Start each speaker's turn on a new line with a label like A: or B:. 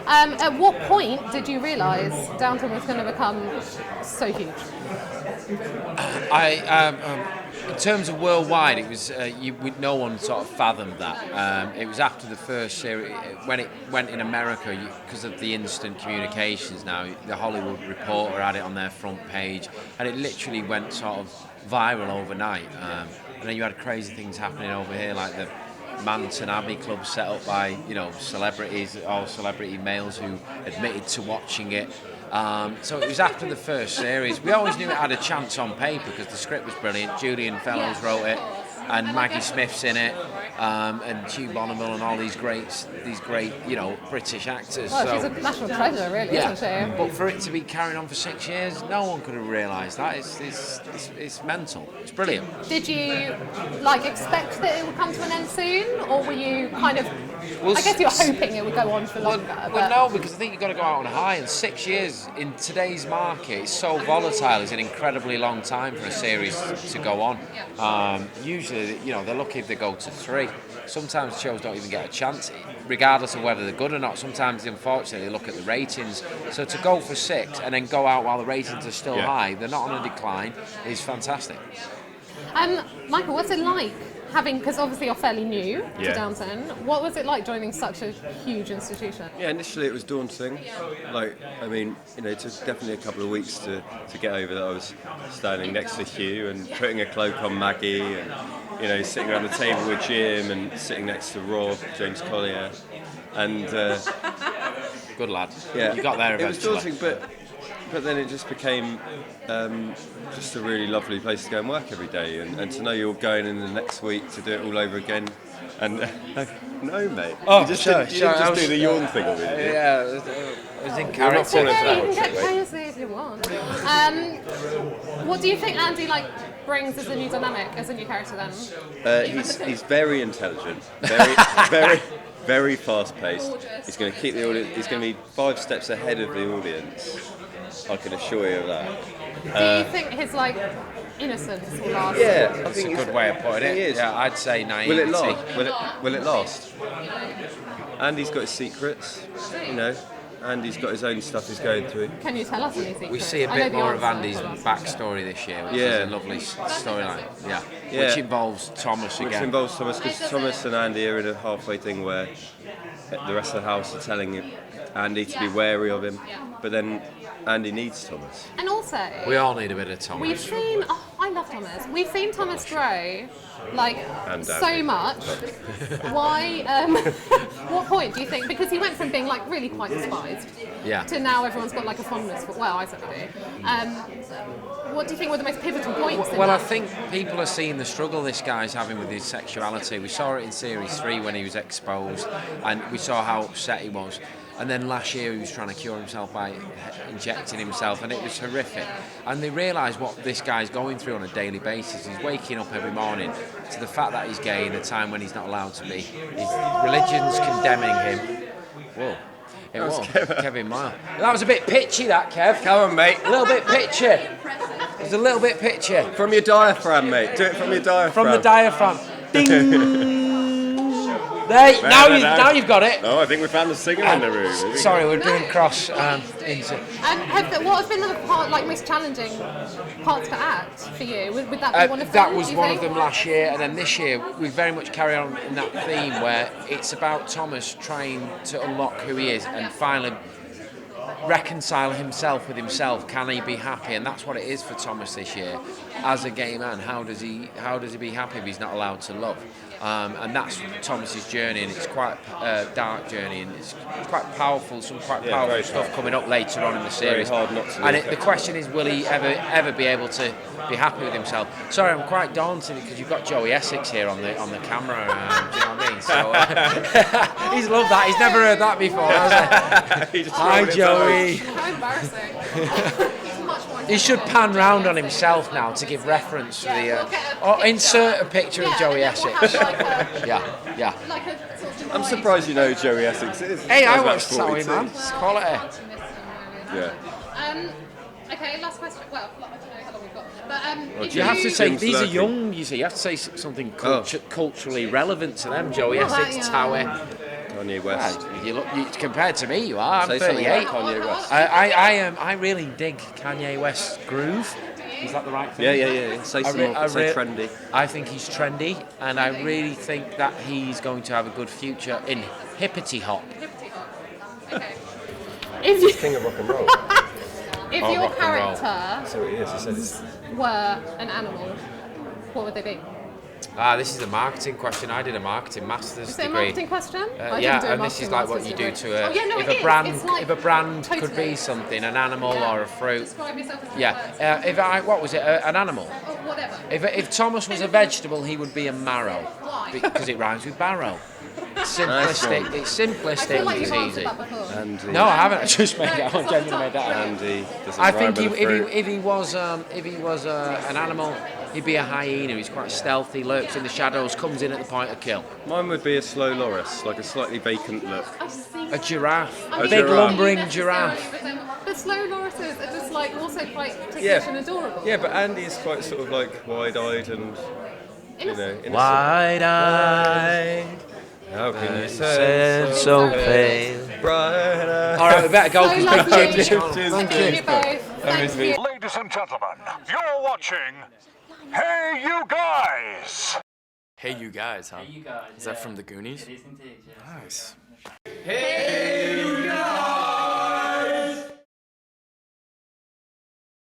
A: At what point did you realise Downton was going to become so huge?
B: In terms of worldwide, it was no one sort of fathomed that. It was after the first series, when it went in America, because of the instant communications now, the Hollywood Reporter had it on their front page, and it literally went sort of viral overnight. And then you had crazy things happening over here, like the Downton Abbey club set up by celebrities, all celebrity males who admitted to watching it. So it was after the first series. We always knew it had a chance on paper because the script was brilliant. Julian Fellows wrote it, and Maggie Smith's in it, and Hugh Bonneville, and all these great, British actors.
A: Well, she's a national treasure, really, isn't she?
B: But for it to be carrying on for 6 years, no one could have realised that. It's mental. It's brilliant.
A: Did you expect that it would come to an end soon, or were you kind of? I guess you're hoping it would go on for longer.
B: Well, no, because I think you've got to go out on a high. And 6 years in today's market is so volatile. It's an incredibly long time for a series to go on. Usually, they're lucky if they go to 3. Sometimes shows don't even get a chance, regardless of whether they're good or not. Sometimes, unfortunately, they look at the ratings. So to go for 6 and then go out while the ratings are still high, they're not on a decline, is fantastic.
A: Michael, what's it like because obviously you're fairly new to Downton, what was it like joining such a huge institution?
C: Yeah, initially it was daunting. It took definitely a couple of weeks to get over that I was standing next to Hugh and putting a cloak on Maggie and, sitting around the table with Jim and sitting next to Rob, James-Collier. And
B: good lad.
C: Yeah,
B: you got there eventually.
C: It was daunting, but then it just became just a really lovely place to go and work every day, and to know you're going in the next week to do it all over again. And no, mate.
B: Oh,
C: you didn't just do the yawn thing of it.
B: Yeah, it was in character.
A: You can get crazy if you want. What do you think Andy brings as a new dynamic, as a new character then?
C: He's very intelligent, very very fast-paced. He's going to keep the audience. He's going to be 5 steps ahead of the audience. I can assure you of that.
A: Do you think his innocence will last?
C: Yeah, I
B: That's
C: think
B: a good way of putting it.
C: He is.
B: Yeah, I'd say naivety.
C: Will it last? Will it last? Andy's got his secrets, Andy's got his own stuff he's going through.
A: Can you tell us any secrets?
B: We see a bit more of Andy's backstory this year, which is a lovely storyline. Yeah. Which involves Thomas again.
C: Which involves Thomas, because Thomas and Andy are in a halfway thing where the rest of the house are telling Andy to be wary of him, but then Andy needs Thomas.
A: And also,
B: we all need a bit of Thomas.
A: We've seen. I love Thomas. We've seen Thomas grow so much. Why? What point do you think? Because he went from being really quite despised, to now everyone's got a fondness for. Well, I certainly do. What do you think were the most pivotal points?
B: Well, I think people are seeing the struggle this guy's having with his sexuality. We saw it in Series 3 when he was exposed, and we saw how upset he was. And then last year he was trying to cure himself by injecting himself, and it was horrific. And they realise what this guy's going through on a daily basis. He's waking up every morning to the fact that he's gay in a time when he's not allowed to be. His religion's condemning him. Whoa. It was Kevin Mile. That was a bit pitchy, that, Kev.
C: Come on, mate.
B: A little bit pitchy. It was a little bit pitchy.
C: From your diaphragm, mate. Do it from your diaphragm.
B: From the diaphragm. Ding! There, now you've got it.
C: Oh, I think we found the singer in the room.
B: Sorry, we're doing cross into.
A: And what have been the most challenging parts to act for you? Would that be one of them?
B: That was one of them last year, and then this year we very much carry on in that theme where it's about Thomas trying to unlock who he is and finally reconcile himself with himself. Can he be happy? And that's what it is for Thomas this year. As a gay man, how does he be happy if he's not allowed to love? And that's Thomas's journey, and it's quite a dark journey, and it's quite powerful. Some quite powerful stuff coming up later on in the series.
C: Very hard not to.
B: And the question is, will he ever be able to be happy with himself? Sorry, I'm quite daunted because you've got Joey Essex here on the camera. Do you know what I mean? So he's loved that. He's never heard that before, has he? Hi, Joey.
A: How embarrassing.
B: He should pan round on himself now to give reference to the. Or insert a picture of Joey Essex. Yeah.
C: I'm surprised you know who Joey Essex is.
B: Hey, I watched Zoe, man. It's quality.
C: Yeah.
A: Okay, last question. Well, I don't know how long we've got. But
B: you have to say these are young. You see, you have to say something culturally relevant to them. Joey Essex, Towie.
C: Kanye West.
B: Compared to me, you are. I'm
C: Say
B: 38.
C: something about Kanye West.
B: I really dig Kanye West's groove. Is that the right thing?
C: Yeah. Say trendy.
B: I think he's trendy, and I really think that he's going to have a good future in hippity hop.
A: Okay.
C: He's king of rock and roll.
A: If your character
C: That's what he is. He said it's...
A: were an animal, what would they be?
B: This is a marketing question. I did a marketing master's
A: Is it a
B: degree.
A: marketing question?
B: And this is like what you do to a. If a brand could be something, an animal or a fruit.
A: Describe yourself as
B: What was it? An animal.
A: whatever.
B: If Thomas was a vegetable, he would be a marrow.
A: Why?
B: Because it rhymes with barrow. It's simplistic. It's simplistic.
A: I feel like
B: It's
A: you've answered
B: easy.
A: that before.
C: Andy.
B: No, I haven't. I just made that. I genuinely made that.
C: Andy doesn't
B: I
C: rhyme
B: think
C: with a fruit.
B: if he was an animal, he'd be a hyena. He's quite stealthy, lurks in the shadows, comes in at the point of kill.
C: Mine would be a slow loris, like a slightly vacant look.
B: A giraffe,
A: I
B: a
A: mean,
B: big
C: giraffe.
B: lumbering
A: not
B: giraffe.
A: necessarily, but the slow lorises are just like also quite ticklish
C: Yeah.
A: and adorable.
C: Yeah, but Andy is quite sort of like wide-eyed and, innocent.
B: Wide-eyed.
C: How can you
B: Said
C: say
B: so pale.
C: bright-eyed?
B: All right, we better go
A: So
B: because
A: lovely.
B: Big James is
C: Cheers.
B: gone.
A: Thank you both. Thank you.
D: Ladies and gentlemen, you're watching Hey You Guys!
E: Hey You Guys, huh?
F: Hey You Guys.
E: Is that from the Goonies?
F: It is indeed, yeah.
E: Nice.
C: Hey,